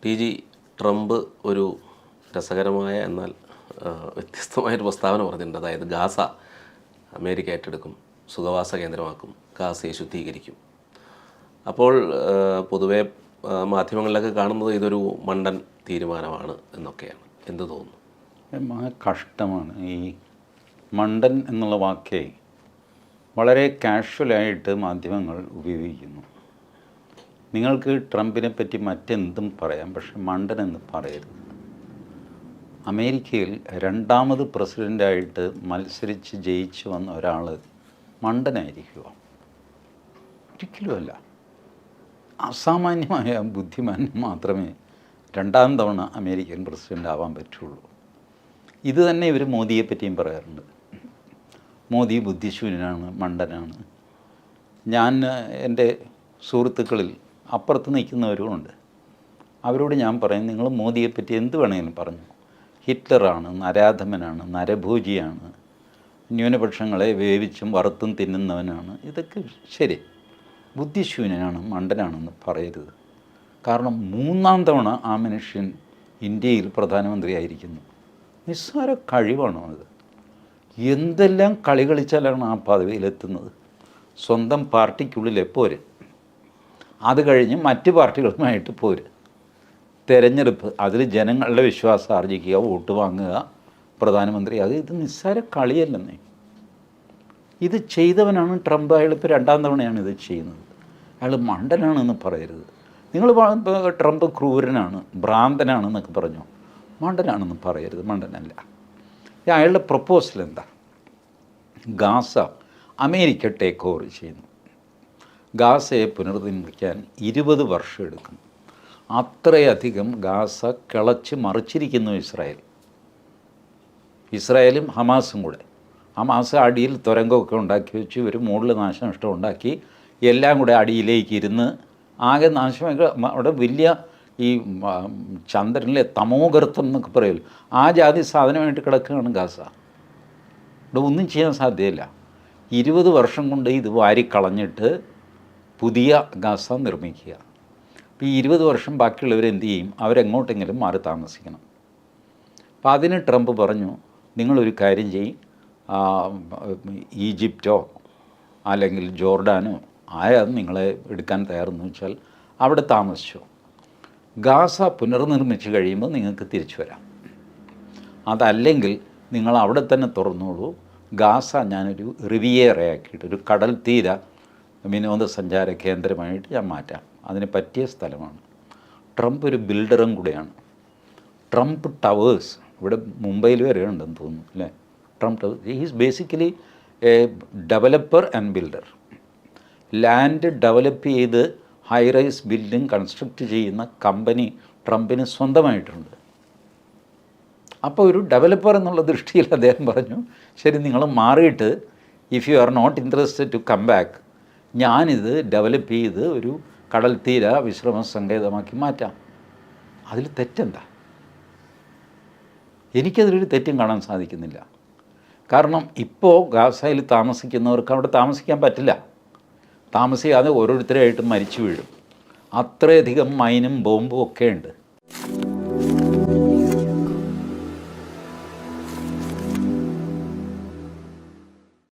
T G Trump ഒരു രസകരമായ എന്നാൽ വ്യത്യസ്തമായൊരു പ്രസ്താവന പറഞ്ഞിട്ടുണ്ട്. അതായത് ഗാസ അമേരിക്ക ഏറ്റെടുക്കും, സുഖവാസ കേന്ദ്രമാക്കും, ഗാസയെ ശുദ്ധീകരിക്കും. അപ്പോൾ പൊതുവെ മാധ്യമങ്ങളിലൊക്കെ കാണുന്നത് ഇതൊരു മണ്ടൻ തീരുമാനമാണ് എന്നൊക്കെയാണ്. എന്ത് തോന്നുന്നു? കഷ്ടമാണ്. ഈ മണ്ടൻ എന്നുള്ള വാക്കേ വളരെ കാഷ്വലായിട്ട് മാധ്യമങ്ങൾ ഉപയോഗിക്കുന്നു. നിങ്ങൾക്ക് ട്രംപിനെ പറ്റി മറ്റെന്തും പറയാം, പക്ഷെ മണ്ടനെന്ന് പറയരുത്. അമേരിക്കയിൽ രണ്ടാമത് പ്രസിഡൻ്റായിട്ട് മത്സരിച്ച് ജയിച്ചു വന്ന ഒരാൾ മണ്ടനായിരിക്കുക? ഒരിക്കലുമല്ല. അസാമാന്യമായ ബുദ്ധിമാൻ മാത്രമേ രണ്ടാം തവണ അമേരിക്കൻ പ്രസിഡൻ്റ് ആവാൻ പറ്റുള്ളൂ. ഇത് തന്നെ ഇവർ മോദിയെ പറ്റിയും പറയാറുണ്ട്. മോദി ബുദ്ധിശൂന്യനാണ്, മണ്ടനാണ്. ഞാൻ എൻ്റെ സുഹൃത്തുക്കളിൽ അപ്പുറത്ത് നിൽക്കുന്നവരുമുണ്ട്. അവരോട് ഞാൻ പറയും, നിങ്ങൾ മോദിയെപ്പറ്റി എന്ത് വേണമെങ്കിലും പറഞ്ഞു. ഹിറ്റ്ലറാണ്, നരാധമനാണ്, നരഭോജിയാണ്, ന്യൂനപക്ഷങ്ങളെ വേവിച്ചും വറുത്തും തിന്നുന്നവനാണ്. ഇതൊക്കെ ശരി. ബുദ്ധിശൂന്യനാണ്, മണ്ടനാണെന്ന് പറയരുത്. കാരണം മൂന്നാം തവണ ആ മനുഷ്യൻ ഇന്ത്യയിൽ പ്രധാനമന്ത്രിയായിരിക്കുന്നു. നിസ്സാര കഴിവാണോ അത്? എന്തെല്ലാം കളി കളിച്ചാലാണ് ആ പദവിയിലെത്തുന്നത്. സ്വന്തം പാർട്ടിക്കുള്ളിലെ പോര്, അത് കഴിഞ്ഞ് മറ്റ് പാർട്ടികളുമായിട്ട് പോര്, തെരഞ്ഞെടുപ്പ്, അതിൽ ജനങ്ങളുടെ വിശ്വാസം ആർജിക്കുക, വോട്ട് വാങ്ങുക, പ്രധാനമന്ത്രി. ഇത് നിസ്സാര കളിയല്ലെന്നേ. ഇത് ചെയ്തവനാണ് ട്രംപ്. അയാളിപ്പോൾ രണ്ടാം തവണയാണ് ഇത് ചെയ്യുന്നത്. അയാൾ മണ്ടനാണെന്ന് പറയരുത്. നിങ്ങൾ ട്രംപ് ക്രൂരനാണ്, ഭ്രാന്തനാണെന്നൊക്കെ പറഞ്ഞു. മണ്ടനാണെന്ന് പറയരുത്. മണ്ടനല്ല. അയാളുടെ പ്രപ്പോസൽ എന്താ? ഗാസ അമേരിക്ക ടേക്ക് ഓവർ ചെയ്യുന്നു. ഗാസയെ പുനർനിർമ്മിക്കാൻ 20 വർഷം എടുക്കും. അത്രയധികം ഗാസ കിളച്ച് മറിച്ചിരിക്കുന്നു ഇസ്രായേലും ഹമാസും കൂടെ. ഹമാസ് അടിയിൽ തുരങ്കമൊക്കെ ഉണ്ടാക്കി വെച്ച് ഇവർ മുകളിൽ നാശനഷ്ടം ഉണ്ടാക്കി എല്ലാം കൂടെ അടിയിലേക്ക് ഇരുന്ന് ആകെ നാശമായി. അവിടെ വലിയ ഈ ചന്ദ്രനിലെ തമോഗർത്തം എന്നൊക്കെ പറയുമല്ലോ, ആ ജാതി സാധനമായിട്ട് കിടക്കുകയാണ് ഗാസ. ഇവിടെ ഒന്നും ചെയ്യാൻ സാധ്യമല്ല. 20 വർഷം കൊണ്ട് ഇത് വാരിക്കളഞ്ഞിട്ട് പുതിയ ഗാസ നിർമ്മിക്കുക. അപ്പോൾ ഈ 20 വർഷം ബാക്കിയുള്ളവർ എന്ത് ചെയ്യും? അവരെങ്ങോട്ടെങ്കിലും മാറി താമസിക്കണം. അപ്പോൾ അതിന് ട്രംപ് പറഞ്ഞു, നിങ്ങളൊരു കാര്യം ചെയ്യും, ഈജിപ്റ്റോ അല്ലെങ്കിൽ ജോർഡാനോ ആയാലും നിങ്ങളെ എടുക്കാൻ തയ്യാറെന്ന് വെച്ചാൽ അവിടെ താമസിച്ചോ. ഗാസ പുനർനിർമ്മിച്ച് കഴിയുമ്പോൾ നിങ്ങൾക്ക് തിരിച്ചു വരാം. അതല്ലെങ്കിൽ നിങ്ങൾ അവിടെ തന്നെ തുറന്നോളൂ. ഗാസ ഞാനൊരു റിവിയേറയാക്കിയിട്ട്, ഒരു കടൽ തീര വിനോദസഞ്ചാര കേന്ദ്രമായിട്ട് ഞാൻ മാറ്റാം. അതിന് പറ്റിയ സ്ഥലമാണ്. ട്രംപ് ഒരു ബിൽഡറും കൂടെയാണ്. ട്രംപ് ടവേഴ്സ് ഇവിടെ മുംബൈയിൽ വരെ ഉണ്ടെന്ന് തോന്നുന്നു അല്ലേ? Trump towers. He's basically A developer and builder. Land develop ചെയ്ത് ഹൈ റൈസ് ബിൽഡിംഗ് കൺസ്ട്രക്റ്റ് ചെയ്യുന്ന കമ്പനി ട്രംപിന് സ്വന്തമായിട്ടുണ്ട്. അപ്പോൾ ഒരു ഡെവലപ്പർ എന്നുള്ള ദൃഷ്ടിയിൽ അദ്ദേഹം പറഞ്ഞു, ശരി, നിങ്ങൾ മാറിയിട്ട് if you are not interested to come back, ഞാനിത് ഡെവലപ്പ് ചെയ്ത് ഒരു കടൽ തീര വിശ്രമ സങ്കേതമാക്കി മാറ്റാം. അതിൽ തെറ്റെന്താ? എനിക്കതിലൊരു തെറ്റും കാണാൻ സാധിക്കുന്നില്ല. കാരണം ഇപ്പോൾ ഗാസയിൽ താമസിക്കുന്നവർക്ക് അവിടെ താമസിക്കാൻ പറ്റില്ല. താമസിക്കാതെ ഓരോരുത്തരായിട്ടും മരിച്ചു വീഴും. അത്രയധികം മൈനും ബോംബും ഒക്കെ ഉണ്ട്.